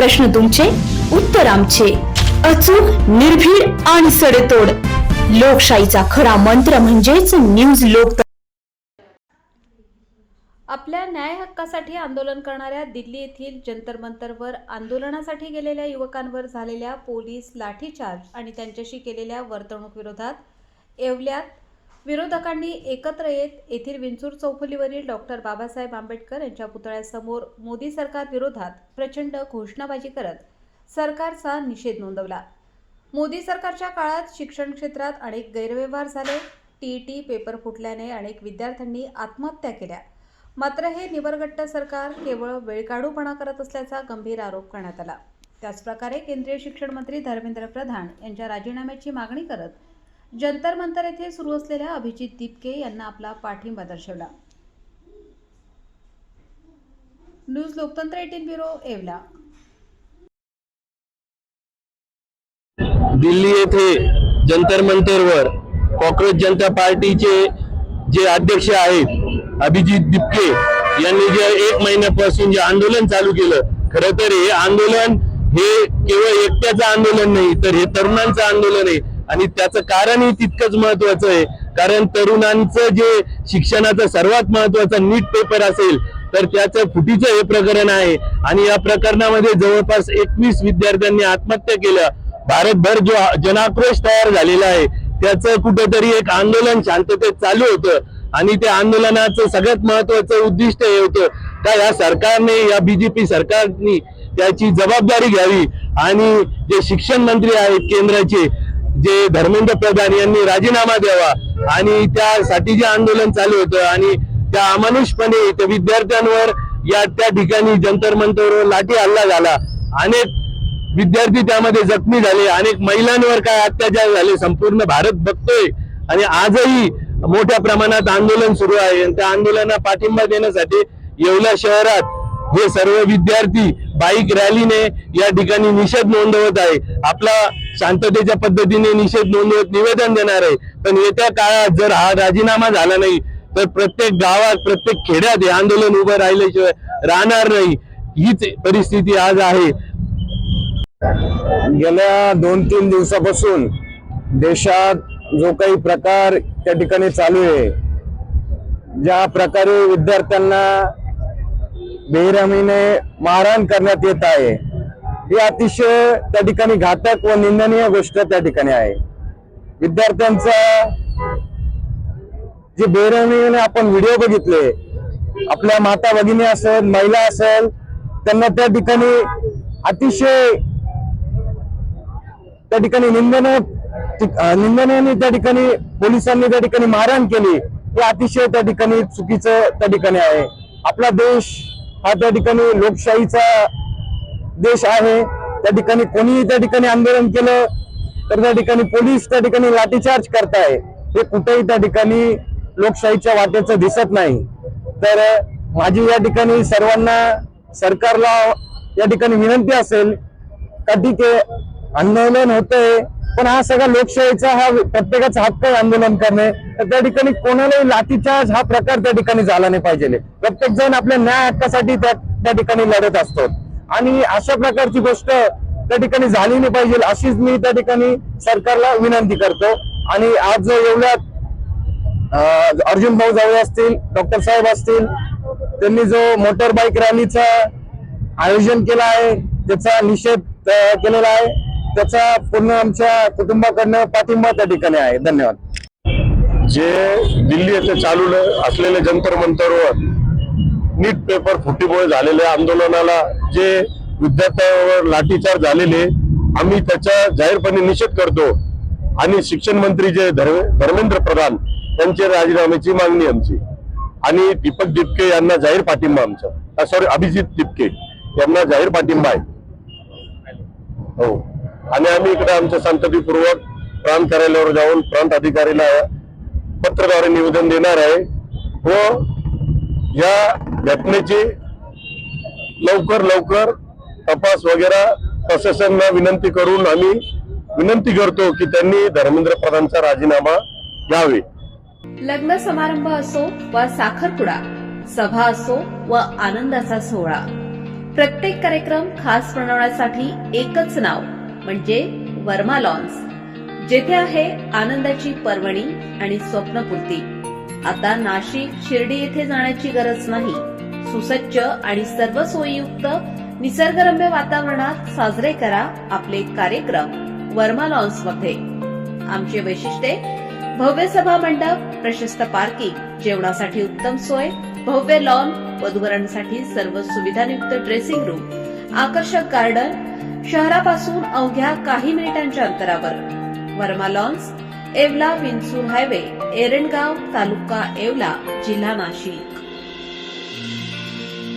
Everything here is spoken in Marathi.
प्रश्न तुमचे, उत्तर आमचे. अचूक, निर्भीड आणि सडेतोड. लोकशाहीचा खरा मंत्र म्हणजेच न्यूज लोक. आपल्या न्याय हक्कासाठी आंदोलन करणाऱ्या दिल्ली येथील जंतर मंतरवर आंदोलनासाठी गेलेल्या युवकांवर झालेल्या पोलीस लाठीचार्ज आणि त्यांच्याशी केलेल्या वर्तणूक विरोधात येवल्यात विरोधकांनी एकत्र येत येथील विंचूर चौफुलीवरील डॉक्टर बाबासाहेब आंबेडकर यांच्या पुतळ्यासमोर मोदी सरकार विरोधात प्रचंड घोषणाबाजी करत सरकारचा निषेध नोंदवला. मोदी सरकारच्या काळात शिक्षण क्षेत्रात अनेक गैरव्यवहार झाले. टीईटी पेपर फुटल्याने अनेक विद्यार्थ्यांनी आत्महत्या केल्या. मात्र हे निबरगट्ट सरकार केवळ वेळकाढूपणा करत असल्याचा गंभीर आरोप करण्यात आला. त्याचप्रकारे केंद्रीय शिक्षण मंत्री धर्मेंद्र प्रधान यांच्या राजीनाम्याची मागणी करत जंतर मंतर येथे सुरू असलेल्या अभिजित दिपके यांना आपला पाठिंबा दर्शवला. न्यूज लोकतंत्र 18 ब्युरो, येवला. दिल्ली येथे जंतर मंतरवर कॉक्रोच जनता पार्टीचे जे अध्यक्ष आहेत अभिजित दिपके यांनी जे 1 महिन्यापासून जे आंदोलन चालू केलं, खरं तर हे आंदोलन हे केवळ एकट्याचं आंदोलन नाही, तर हे तरुणांचं आंदोलन आहे. आणि त्याचं कारणही तितकंच महत्वाचं आहे, कारण तरुणांचं जे शिक्षणाचा सर्वात महत्वाचा नीट पेपर असेल तर त्याचं फुटीचं हे प्रकरण आहे. आणि या प्रकरणामध्ये जवळपास 21 विद्यार्थ्यांनी आत्महत्या केल्या. भारतभर जो जनाक्रोश तयार झालेला आहे त्याचं कुठेतरी एक आंदोलन शांततेत चालू होतं. आणि त्या आंदोलनाचं सगळ्यात महत्वाचं उद्दिष्ट हे होतं का या सरकारने, या बीजेपी सरकारने त्याची जबाबदारी घ्यावी आणि जे शिक्षण मंत्री आहेत केंद्राचे जे धर्मेंद्र प्रधान यांनी राजीनामा द्यावा. आणि त्यासाठी जे आंदोलन चालू होतं आणि त्या अमानुषपणे त्या विद्यार्थ्यांवर त्या ठिकाणी जंतर मंतरवर लाठी हल्ला झाला. अनेक विद्यार्थी त्यामध्ये जखमी झाले, अनेक महिलांवर काय अत्याचार झाले, संपूर्ण भारत बघतोय. आणि आजही मोठ्या प्रमाणात आंदोलन सुरू आहे. त्या आंदोलनाला पाठिंबा देण्यासाठी येवला शहरात हे सर्व विद्यार्थी बाईक रॅलीने या ठिकाणी निषेध नोंदवत आहे. आपला शांततेच्या पद्धतीने निषेध नोंदवत निवेदन देणार आहे. पण येत्या काळात जर हा राजीनामा झाला नाही तर प्रत्येक गावात, प्रत्येक खेड्यात हे आंदोलन उभं राहिल्याशिवाय राहणार नाही. हीच परिस्थिती आज आहे. गेल्या 2-3 दिवसापासून देशात जो काही प्रकार त्या ठिकाणी चालू आहे, ज्या प्रकारे विद्यार्थ्यांना बेरहमीने मारहाण करण्यात येत आहे, ही अतिशय त्या ठिकाणी घातक व निंदनीय गोष्ट त्या ठिकाणी आहे. विद्यार्थ्यांचा जे बेरहमीने आपण व्हिडिओ बघितले, आपल्या माता भगिनी असेल, महिला असेल, त्यांना त्या ठिकाणी अतिशय त्या ठिकाणी निंदनीय त्या ठिकाणी पोलिसांनी त्या ठिकाणी मारहाण केली, हे अतिशय त्या ठिकाणी चुकीचं त्या ठिकाणी आहे. आपला देश हा त्या ठिकाणी लोकशाहीचा देश आहे. त्या ठिकाणी कोणीही त्या ठिकाणी आंदोलन केलं तर त्या ठिकाणी पोलीस त्या ठिकाणी लाठीचार्ज करताय, हे कुठेही त्या ठिकाणी लोकशाहीच्या वाटेचं दिसत नाही. तर माझी या ठिकाणी सर्वांना, सरकारला या ठिकाणी विनंती असेल का ठीक आहे आंदोलन होतंय, पण हा सगळा लोकशाहीचा हा प्रत्येकाचा हक्क आहे आंदोलन करणे. तर त्या ठिकाणी कोणालाही लाठीचार्ज हा प्रकार त्या ठिकाणी झाला नाही पाहिजे. प्रत्येक जण आपल्या न्याय हक्कासाठी त्या ठिकाणी लढत असतो आणि अशा प्रकारची गोष्ट त्या ठिकाणी झाली नाही पाहिजे, अशीच मी त्या ठिकाणी सरकारला विनंती करतो. आणि आज जो एवढ्यात अर्जुन भाऊ जावळे असतील, डॉक्टर साहेब असतील, त्यांनी जो मोटर बाईक रॅलीचा आयोजन केला आहे, त्याचा निषेध केलेला आहे, त्याचा पूर्ण आमच्या कुटुंबाकडनं पाठिंबा त्या ठिकाणी आहे. धन्यवाद. जे दिल्ली येथे चालू असलेले जंतर मंतरवर नीट पेपर फुटीमुळे झालेल्या आंदोलनाला जे विद्यार्थ्यांवर लाठीचार्ज झालेले, आम्ही त्याचा जाहीरपणे निषेध करतो. आणि शिक्षण मंत्री जे धर्मेंद्र प्रधान यांच्या राजीनाम्याची मागणी आमची. आणि दीपक दिपके यांना जाहीर पाठिंबा आमचा, अभिजित दिपके यांना जाहीर पाठिंबा आहे. हो. आणि आम्ही इकडे आमच्या शांततेपूर्वक प्रांत कार्यालयावर जाऊन प्रांत अधिकारीला पत्राद्वारे निवेदन देणार आहे व या घटनेची लवकर तपास वगैरे प्रशासनाला विनंती करून आम्ही विनंती करतो की त्यांनी धर्मेंद्र प्रधानचा राजीनामा घ्यावे. लग्न समारंभ असो वा साखरपुडा, सभा असो व आनंदाचा सोहळा, प्रत्येक कार्यक्रम खास बनवण्यासाठी एकच नाव म्हणजे वर्मा लॉन्स, जेथे आहे आनंदाची पर्वणी आणि स्वप्नपूर्ती. आता नाशिक शिर्डी येथे जाण्याची गरज नाही. सुसज्ज आणि सर्व सोयीयुक्त निसर्गरम्य वातावरणात साजरे करा आपले कार्यक्रम वर्मा लॉन्स मध्ये. आमचे वैशिष्ट्ये: भव्य सभा मंडप, प्रशस्त पार्किंग, जेवणासाठी उत्तम सोय, भव्य लॉन, वधूवरांसाठी सर्व सुविधायुक्त ड्रेसिंग रूम, आकर्षक गार्डन, शहरापासून अवघ्या काही मिनिटांच्या अंतरावर. वर्मा लॉन्स, येवला विंचूर हायवे, एरंडगाव, तालुका येवला, जिल्हा नाशिक.